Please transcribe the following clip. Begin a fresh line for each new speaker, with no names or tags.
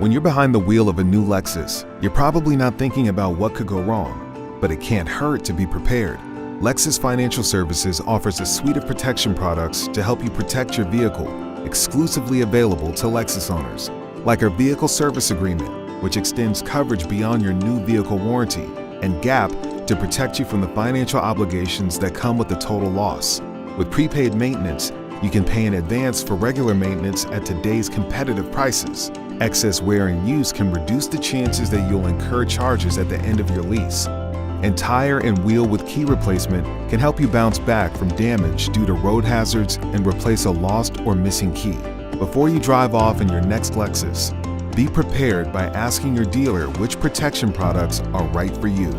When you're behind the wheel of a new Lexus, you're probably not thinking about what could go wrong, but it can't hurt to be prepared. Lexus Financial Services offers a suite of protection products to help you protect your vehicle, exclusively available to Lexus owners, like our Vehicle Service Agreement, which extends coverage beyond your new vehicle warranty, and GAP to protect you from the financial obligations that come with the total loss. With prepaid maintenance, you can pay in advance for regular maintenance at today's competitive prices. Excess wear and use can reduce the chances that you'll incur charges at the end of your lease. And tire and wheel with key replacement can help you bounce back from damage due to road hazards and replace a lost or missing key. Before you drive off in your next Lexus, be prepared by asking your dealer which protection products are right for you.